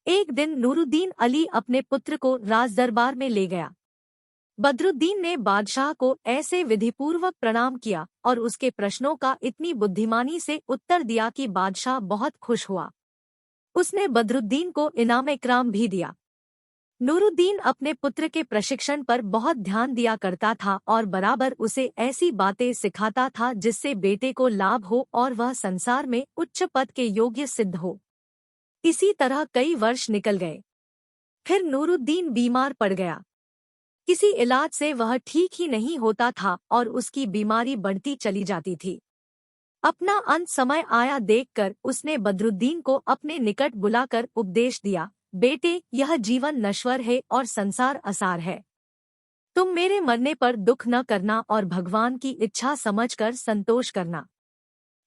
एक दिन नूरुद्दीन अली अपने पुत्र को राजदरबार में ले गया। बदरुद्दीन ने बादशाह को ऐसे विधिपूर्वक प्रणाम किया और उसके प्रश्नों का इतनी बुद्धिमानी से उत्तर दिया कि बादशाह बहुत खुश हुआ। उसने बदरुद्दीन को इनाम इकराम भी दिया। नूरुद्दीन अपने पुत्र के प्रशिक्षण पर बहुत ध्यान दिया करता था और बराबर उसे ऐसी बातें सिखाता था जिससे बेटे को लाभ हो और वह संसार में उच्च पद के योग्य सिद्ध हो। इसी तरह कई वर्ष निकल गए। फिर नूरुद्दीन बीमार पड़ गया। किसी इलाज से वह ठीक ही नहीं होता था और उसकी बीमारी बढ़ती चली जाती थी। अपना अंत समय आया देखकर उसने बदरुद्दीन को अपने निकट बुलाकर उपदेश दिया, बेटे, यह जीवन नश्वर है और संसार असार है। तुम मेरे मरने पर दुख न करना और भगवान की इच्छा समझकर संतोष करना।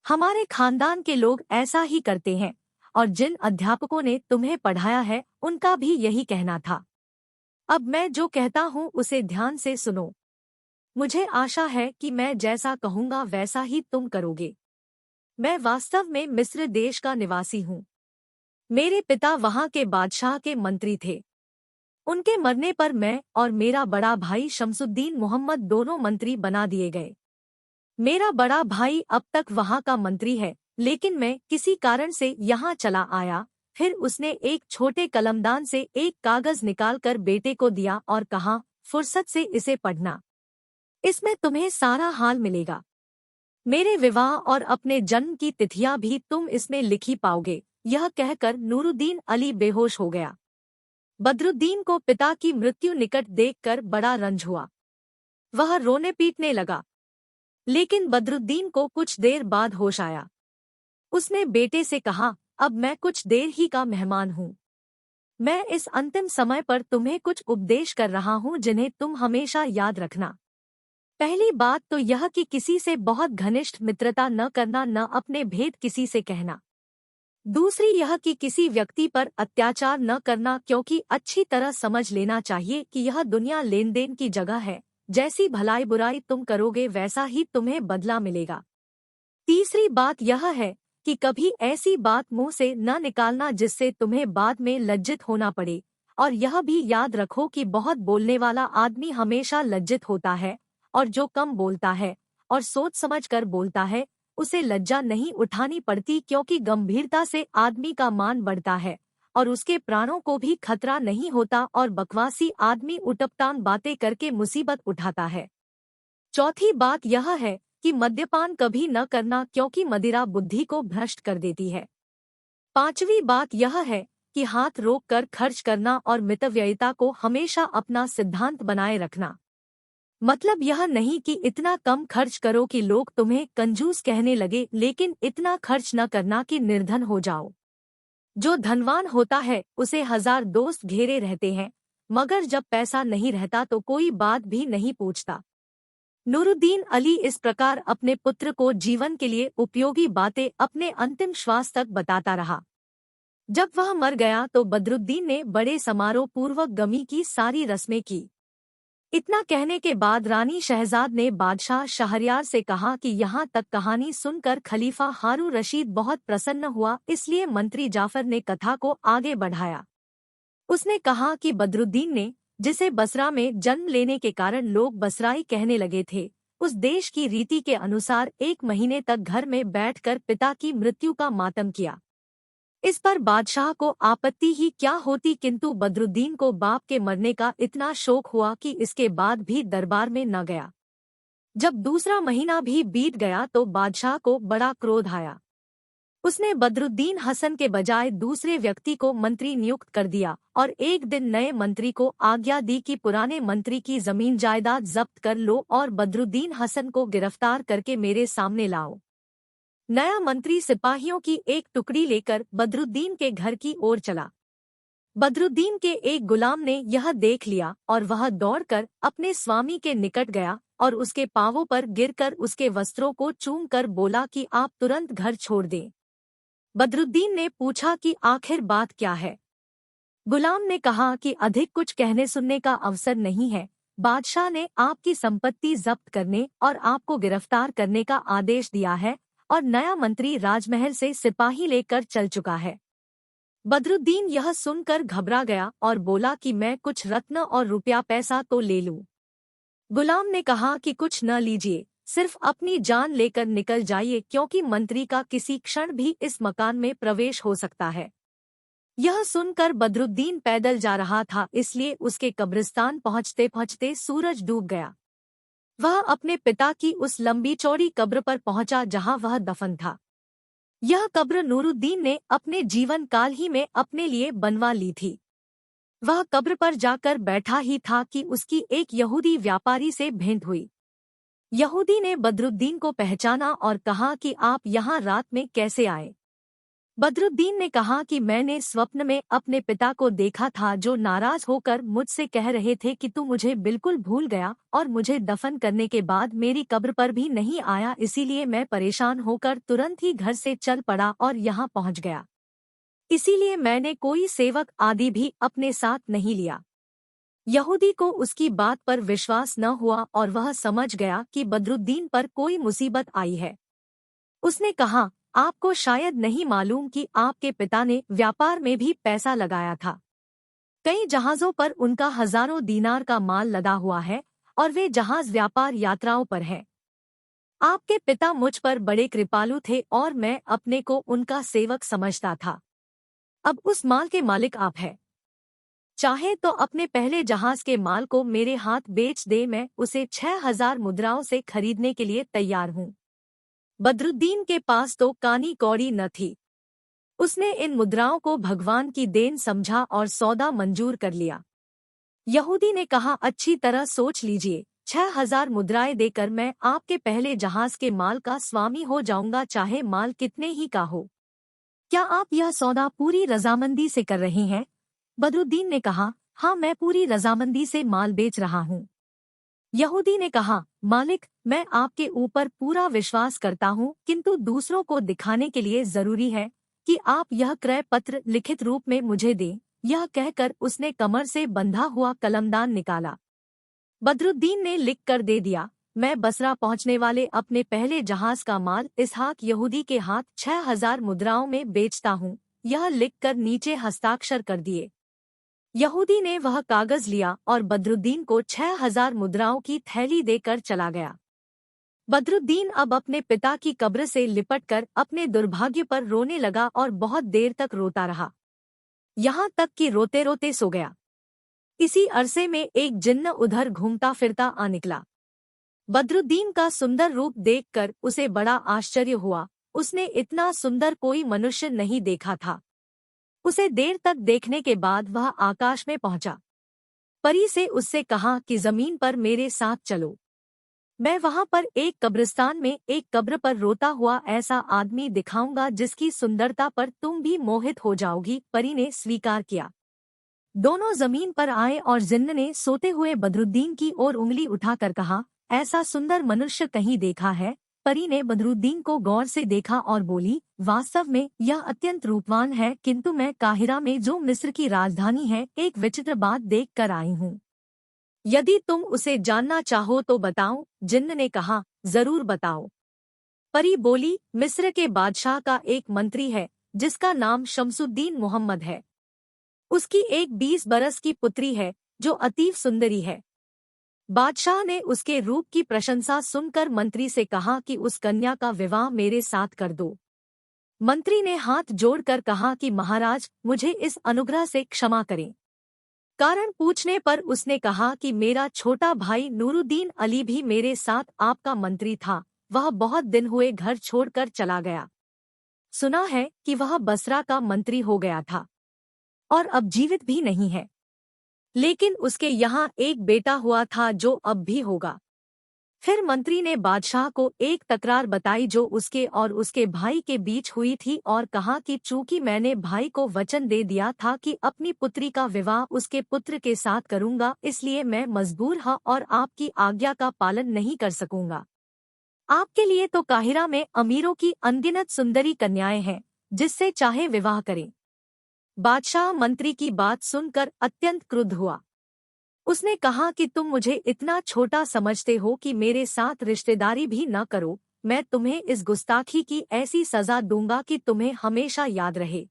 हमारे खानदान के लोग ऐसा ही करते हैं और जिन अध्यापकों ने तुम्हें पढ़ाया है उनका भी यही कहना था। अब मैं जो कहता हूँ उसे ध्यान से सुनो। मुझे आशा है कि मैं जैसा कहूँगा वैसा ही तुम करोगे। मैं वास्तव में मिस्र देश का निवासी हूँ। मेरे पिता वहाँ के बादशाह के मंत्री थे। उनके मरने पर मैं और मेरा बड़ा भाई शमसुद्दीन मोहम्मद दोनों मंत्री बना दिए गए। मेरा बड़ा भाई अब तक वहाँ का मंत्री है, लेकिन मैं किसी कारण से यहाँ चला आया। फिर उसने एक छोटे कलमदान से एक कागज निकालकर बेटे को दिया और कहा, फुर्सत से इसे पढ़ना। इसमें तुम्हें सारा हाल मिलेगा। मेरे विवाह और अपने जन्म की तिथियां भी तुम इसमें लिखी पाओगे। यह कहकर नूरुद्दीन अली बेहोश हो गया। बदरुद्दीन को पिता की मृत्यु निकट देखकर बड़ा रंज हुआ। वह रोने पीटने लगा, लेकिन बदरुद्दीन को कुछ देर बाद होश आया। उसने बेटे से कहा, अब मैं कुछ देर ही का मेहमान हूँ। मैं इस अंतिम समय पर तुम्हें कुछ उपदेश कर रहा हूँ जिन्हें तुम हमेशा याद रखना। पहली बात तो यह कि किसी से बहुत घनिष्ठ मित्रता न करना, न अपने भेद किसी से कहना। दूसरी यह कि किसी व्यक्ति पर अत्याचार न करना, क्योंकि अच्छी तरह समझ लेना चाहिए कि यह दुनिया लेन देन की जगह है। जैसी भलाई बुराई तुम करोगे वैसा ही तुम्हें बदला मिलेगा। तीसरी बात यह है कि कभी ऐसी बात मुंह से न निकालना जिससे तुम्हें बाद में लज्जित होना पड़े। और यह भी याद रखो कि बहुत बोलने वाला आदमी हमेशा लज्जित होता है और जो कम बोलता है और सोच समझ कर बोलता है उसे लज्जा नहीं उठानी पड़ती, क्योंकि गंभीरता से आदमी का मान बढ़ता है और उसके प्राणों को भी खतरा नहीं होता और बकवासी आदमी उटपटांग बातें करके मुसीबत उठाता है। चौथी बात यह है कि मद्यपान कभी न करना, क्योंकि मदिरा बुद्धि को भ्रष्ट कर देती है। पांचवी बात यह है कि हाथ रोक कर खर्च करना और मितव्ययिता को हमेशा अपना सिद्धांत बनाए रखना। मतलब यह नहीं कि इतना कम खर्च करो कि लोग तुम्हें कंजूस कहने लगे, लेकिन इतना खर्च न करना कि निर्धन हो जाओ। जो धनवान होता है उसे 1000 दोस्त घेरे रहते हैं, मगर जब पैसा नहीं रहता तो कोई बात भी नहीं पूछता। नूरुद्दीन अली इस प्रकार अपने पुत्र को जीवन के लिए उपयोगी बातें अपने अंतिम श्वास तक बताता रहा। जब वह मर गया तो बदरुद्दीन ने बड़े समारोह पूर्वक गमी की सारी रस्में की। इतना कहने के बाद रानी शहजाद ने बादशाह शहरयार से कहा कि यहाँ तक कहानी सुनकर खलीफा हारून रशीद बहुत प्रसन्न हुआ, इसलिए मंत्री जाफर ने कथा को आगे बढ़ाया। उसने कहा कि बदरुद्दीन ने, जिसे बसरा में जन्म लेने के कारण लोग बसराई कहने लगे थे, उस देश की रीति के अनुसार 1 महीने तक घर में बैठकर पिता की मृत्यु का मातम किया। इस पर बादशाह को आपत्ति ही क्या होती, किंतु बदरुद्दीन को बाप के मरने का इतना शोक हुआ कि इसके बाद भी दरबार में न गया। जब दूसरा महीना भी बीत गया तो बादशाह को बड़ा क्रोध आया। उसने बदरुद्दीन हसन के बजाय दूसरे व्यक्ति को मंत्री नियुक्त कर दिया और एक दिन नए मंत्री को आज्ञा दी कि पुराने मंत्री की जमीन जायदाद जब्त कर लो और बदरुद्दीन हसन को गिरफ्तार करके मेरे सामने लाओ। नया मंत्री सिपाहियों की एक टुकड़ी लेकर बदरुद्दीन के घर की ओर चला। बदरुद्दीन के एक गुलाम ने यह देख लिया और वह दौड़कर अपने स्वामी के निकट गया और उसके पांवों पर गिरकर उसके वस्त्रों को चूमकर बोला कि आप तुरंत घर छोड़ दें। बदरुद्दीन ने पूछा कि आखिर बात क्या है। गुलाम ने कहा कि अधिक कुछ कहने सुनने का अवसर नहीं है। बादशाह ने आपकी संपत्ति जब्त करने और आपको गिरफ्तार करने का आदेश दिया है और नया मंत्री राजमहल से सिपाही लेकर चल चुका है। बदरुद्दीन यह सुनकर घबरा गया और बोला कि मैं कुछ रत्न और रुपया पैसा तो ले लूं। गुलाम ने कहा कि कुछ न लीजिए, सिर्फ अपनी जान लेकर निकल जाइए, क्योंकि मंत्री का किसी क्षण भी इस मकान में प्रवेश हो सकता है। यह सुनकर बदरुद्दीन पैदल जा रहा था, इसलिए उसके कब्रिस्तान पहुंचते पहुंचते सूरज डूब गया। वह अपने पिता की उस लंबी चौड़ी कब्र पर पहुंचा जहां वह दफन था। यह कब्र नूरुद्दीन ने अपने जीवन काल ही में अपने लिए बनवा ली थी। वह कब्र पर जाकर बैठा ही था कि उसकी एक यहूदी व्यापारी से भेंट हुई। यहूदी ने बदरुद्दीन को पहचाना और कहा कि आप यहाँ रात में कैसे आए। बदरुद्दीन ने कहा कि मैंने स्वप्न में अपने पिता को देखा था, जो नाराज होकर मुझसे कह रहे थे कि तू मुझे बिल्कुल भूल गया और मुझे दफन करने के बाद मेरी कब्र पर भी नहीं आया, इसीलिए मैं परेशान होकर तुरंत ही घर से चल पड़ा और यहाँ पहुँच गया। इसीलिए मैंने कोई सेवक आदि भी अपने साथ नहीं लिया। यहूदी को उसकी बात पर विश्वास न हुआ और वह समझ गया कि बदरुद्दीन पर कोई मुसीबत आई है। उसने कहा, आपको शायद नहीं मालूम कि आपके पिता ने व्यापार में भी पैसा लगाया था। कई जहाज़ों पर उनका हजारों दीनार का माल लदा हुआ है और वे जहाज व्यापार यात्राओं पर है। आपके पिता मुझ पर बड़े कृपालु थे और मैं अपने को उनका सेवक समझता था। अब उस माल के मालिक आप हैं। चाहे तो अपने पहले जहाज के माल को मेरे हाथ बेच दे, मैं उसे 6000 मुद्राओं से खरीदने के लिए तैयार हूँ। बदरुद्दीन के पास तो कानी कौड़ी न थी। उसने इन मुद्राओं को भगवान की देन समझा और सौदा मंजूर कर लिया। यहूदी ने कहा, अच्छी तरह सोच लीजिए, 6000 मुद्राएं देकर मैं आपके पहले जहाज के माल का स्वामी हो जाऊंगा, चाहे माल कितने ही का हो। क्या आप यह सौदा पूरी रजामंदी से कर रहे हैं? बदरुद्दीन ने कहा, हाँ, मैं पूरी रजामंदी से माल बेच रहा हूँ। यहूदी ने कहा, मालिक, मैं आपके ऊपर पूरा विश्वास करता हूँ, किंतु दूसरों को दिखाने के लिए जरूरी है कि आप यह क्रय पत्र लिखित रूप में मुझे दें। यह कहकर उसने कमर से बंधा हुआ कलमदान निकाला। बदरुद्दीन ने लिख कर दे दिया, मैं बसरा पहुंचने वाले अपने पहले जहाज का माल इसहाक यहूदी के हाथ 6000 मुद्राओं में बेचता हूँ। यह लिखकर नीचे हस्ताक्षर कर दिए। यहूदी ने वह कागज लिया और बदरुद्दीन को 6000 मुद्राओं की थैली देकर चला गया। बदरुद्दीन अब अपने पिता की कब्र से लिपटकर अपने दुर्भाग्य पर रोने लगा और बहुत देर तक रोता रहा, यहाँ तक कि रोते रोते सो गया। इसी अरसे में एक जिन्न उधर घूमता फिरता आ निकला। बदरुद्दीन का सुंदर रूप देखकर उसे बड़ा आश्चर्य हुआ। उसने इतना सुंदर कोई मनुष्य नहीं देखा था। उसे देर तक देखने के बाद वह आकाश में पहुंचा। परी से उससे कहा कि जमीन पर मेरे साथ चलो। मैं वहां पर एक कब्रिस्तान में एक कब्र पर रोता हुआ ऐसा आदमी दिखाऊंगा जिसकी सुंदरता पर तुम भी मोहित हो जाओगी। परी ने स्वीकार किया। दोनों जमीन पर आए और जिन्न ने सोते हुए बदरुद्दीन की ओर उंगली उठाकर कहा, ऐसा सुंदर मनुष्य कहीं देखा है? परी ने बदरुद्दीन को गौर से देखा और बोली, वास्तव में यह अत्यंत रूपवान है, किंतु मैं काहिरा में जो मिस्र की राजधानी है एक विचित्र बात देख कर आई हूँ। यदि तुम उसे जानना चाहो तो बताओ। जिन्न ने कहा, जरूर बताओ। परी बोली, मिस्र के बादशाह का एक मंत्री है जिसका नाम शमसुद्दीन मोहम्मद है। उसकी एक 20 बरस की पुत्री है जो अतीव सुंदरी है। बादशाह ने उसके रूप की प्रशंसा सुनकर मंत्री से कहा कि उस कन्या का विवाह मेरे साथ कर दो। मंत्री ने हाथ जोड़कर कहा कि महाराज, मुझे इस अनुग्रह से क्षमा करें। कारण पूछने पर उसने कहा कि मेरा छोटा भाई नूरुद्दीन अली भी मेरे साथ आपका मंत्री था। वह बहुत दिन हुए घर छोड़कर चला गया। सुना है कि वह बसरा का मंत्री हो गया था और अब जीवित भी नहीं है, लेकिन उसके यहाँ एक बेटा हुआ था जो अब भी होगा। फिर मंत्री ने बादशाह को एक तकरार बताई जो उसके और उसके भाई के बीच हुई थी और कहा कि चूंकि मैंने भाई को वचन दे दिया था कि अपनी पुत्री का विवाह उसके पुत्र के साथ करूंगा, इसलिए मैं मजबूर हूँ और आपकी आज्ञा का पालन नहीं कर सकूंगा। आपके लिए तो काहिरा में अमीरों की अनगिनत सुंदरी कन्याएं हैं, जिससे चाहे विवाह करें। बादशाह मंत्री की बात सुनकर अत्यंत क्रुद्ध हुआ। उसने कहा कि तुम मुझे इतना छोटा समझते हो कि मेरे साथ रिश्तेदारी भी न करो। मैं तुम्हें इस गुस्ताखी की ऐसी सजा दूंगा कि तुम्हें हमेशा याद रहे।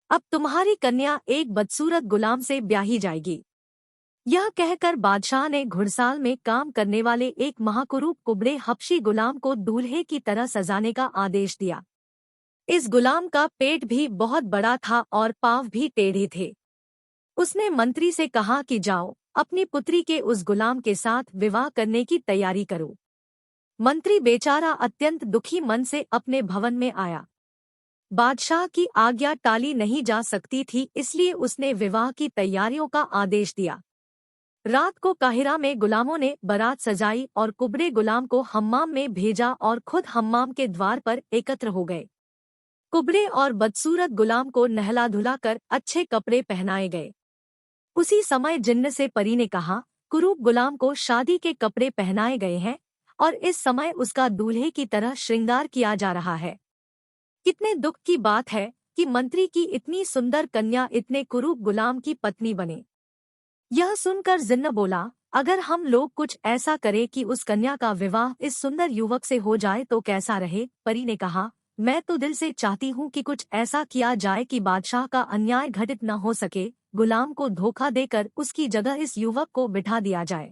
अब तुम्हारी कन्या एक बदसूरत गुलाम से ब्याही जाएगी। यह कहकर बादशाह ने घुड़साल में काम करने वाले एक महाकुरूप कुबड़े हबशी गुलाम को दूल्हे की तरह सजाने का आदेश दिया। इस गुलाम का पेट भी बहुत बड़ा था और पाँव भी टेढ़े थे। उसने मंत्री से कहा कि जाओ, अपनी पुत्री के उस गुलाम के साथ विवाह करने की तैयारी करो। मंत्री बेचारा अत्यंत दुखी मन से अपने भवन में आया। बादशाह की आज्ञा टाली नहीं जा सकती थी, इसलिए उसने विवाह की तैयारियों का आदेश दिया। रात को काहिरा में गुलामों ने बारात सजाई और कुबड़े गुलाम को हम्माम में भेजा और खुद हम्माम के द्वार पर एकत्र हो गए। कुबड़े और बदसूरत गुलाम को नहला धुलाकर अच्छे कपड़े पहनाए गए। उसी समय जिन्न से परी ने कहा, कुरूप गुलाम को शादी के कपड़े पहनाए गए हैं और इस समय उसका दूल्हे की तरह श्रृंगार किया जा रहा है। कितने दुख की बात है कि मंत्री की इतनी सुंदर कन्या इतने कुरूप गुलाम की पत्नी बने। यह सुनकर जिन्न बोला, अगर हम लोग कुछ ऐसा करें कि उस कन्या का विवाह इस सुंदर युवक से हो जाए तो कैसा रहे। परी ने कहा, मैं तो दिल से चाहती हूँ कि कुछ ऐसा किया जाए कि बादशाह का अन्याय घटित न हो सके। गुलाम को धोखा देकर उसकी जगह इस युवक को बिठा दिया जाए।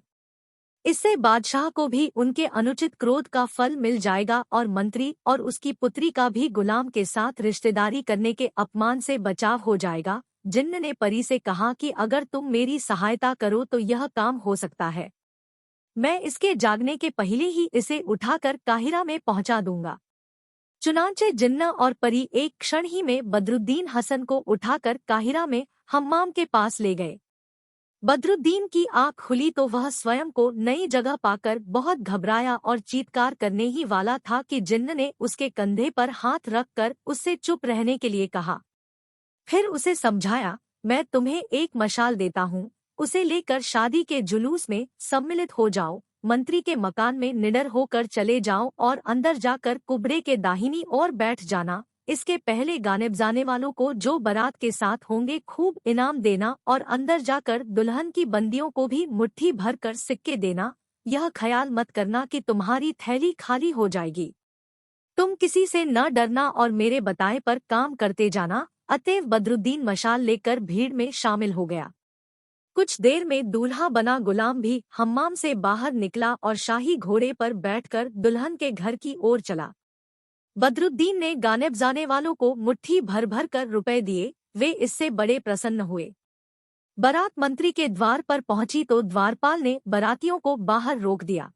इससे बादशाह को भी उनके अनुचित क्रोध का फल मिल जाएगा और मंत्री और उसकी पुत्री का भी गुलाम के साथ रिश्तेदारी करने के अपमान से बचाव हो जाएगा। जिन्न ने परी से कहा कि अगर तुम मेरी सहायता करो तो यह काम हो सकता है। मैं इसके जागने के पहले ही इसे उठाकर काहिरा में पहुंचा दूंगा। चुनांचे जिन्ना और परी एक क्षण ही में बदरुद्दीन हसन को उठाकर काहिरा में हम्माम के पास ले गए। बदरुद्दीन की आंख खुली तो वह स्वयं को नई जगह पाकर बहुत घबराया और चीत्कार करने ही वाला था कि जिन्न ने उसके कंधे पर हाथ रखकर उससे चुप रहने के लिए कहा। फिर उसे समझाया, मैं तुम्हें एक मशाल देता हूँ, उसे लेकर शादी के जुलूस में सम्मिलित हो जाओ। मंत्री के मकान में निडर होकर चले जाओ और अंदर जाकर कुबड़े के दाहिनी ओर बैठ जाना। इसके पहले गाने बजाने वालों को जो बारात के साथ होंगे खूब इनाम देना और अंदर जाकर दुल्हन की बंदियों को भी मुट्ठी भर कर सिक्के देना। यह ख्याल मत करना कि तुम्हारी थैली खाली हो जाएगी। तुम किसी से न डरना और मेरे बताए पर काम करते जाना। अतएव बदरुद्दीन मशाल लेकर भीड़ में शामिल हो गया। कुछ देर में दूल्हा बना गुलाम भी हम्माम से बाहर निकला और शाही घोड़े पर बैठकर दुल्हन के घर की ओर चला। बदरुद्दीन ने गाने बजाने वालों को मुट्ठी भर भर कर रुपए दिए। वे इससे बड़े प्रसन्न हुए। बारात मंत्री के द्वार पर पहुंची तो द्वारपाल ने बारातियों को बाहर रोक दिया।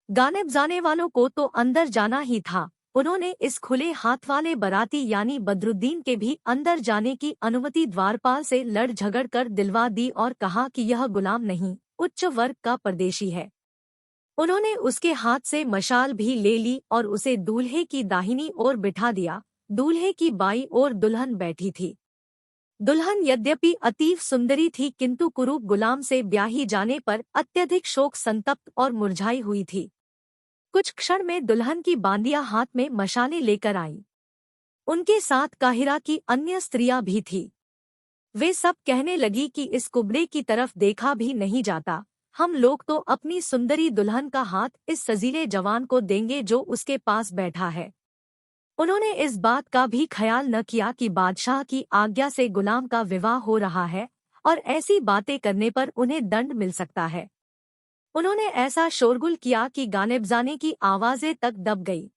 गाने बजाने वालों को तो अंदर जाना ही था। उन्होंने इस खुले हाथ वाले बाराती यानी बदरुद्दीन के भी अंदर जाने की अनुमति द्वारपाल से लड़ झगड़ कर दिलवा दी और कहा कि यह गुलाम नहीं, उच्च वर्ग का परदेशी है। उन्होंने उसके हाथ से मशाल भी ले ली और उसे दूल्हे की दाहिनी ओर बिठा दिया। दूल्हे की बाईं ओर दुल्हन बैठी थी। दुल्हन यद्यपि अतीव सुंदरी थी किंतु कुरूप गुलाम से ब्याही जाने पर अत्यधिक शोक संतप्त और मुरझाई हुई थी। कुछ क्षण में दुल्हन की बांदिया हाथ में मशालें लेकर आई। उनके साथ काहिरा की अन्य स्त्रियां भी थी। वे सब कहने लगी कि इस कुबड़े की तरफ देखा भी नहीं जाता। हम लोग तो अपनी सुंदरी दुल्हन का हाथ इस सजीले जवान को देंगे जो उसके पास बैठा है। उन्होंने इस बात का भी ख्याल न किया कि बादशाह की आज्ञा से गुलाम का विवाह हो रहा है और ऐसी बातें करने पर उन्हें दंड मिल सकता है। उन्होंने ऐसा शोरगुल किया कि गाने बजाने की आवाजें तक दब गई।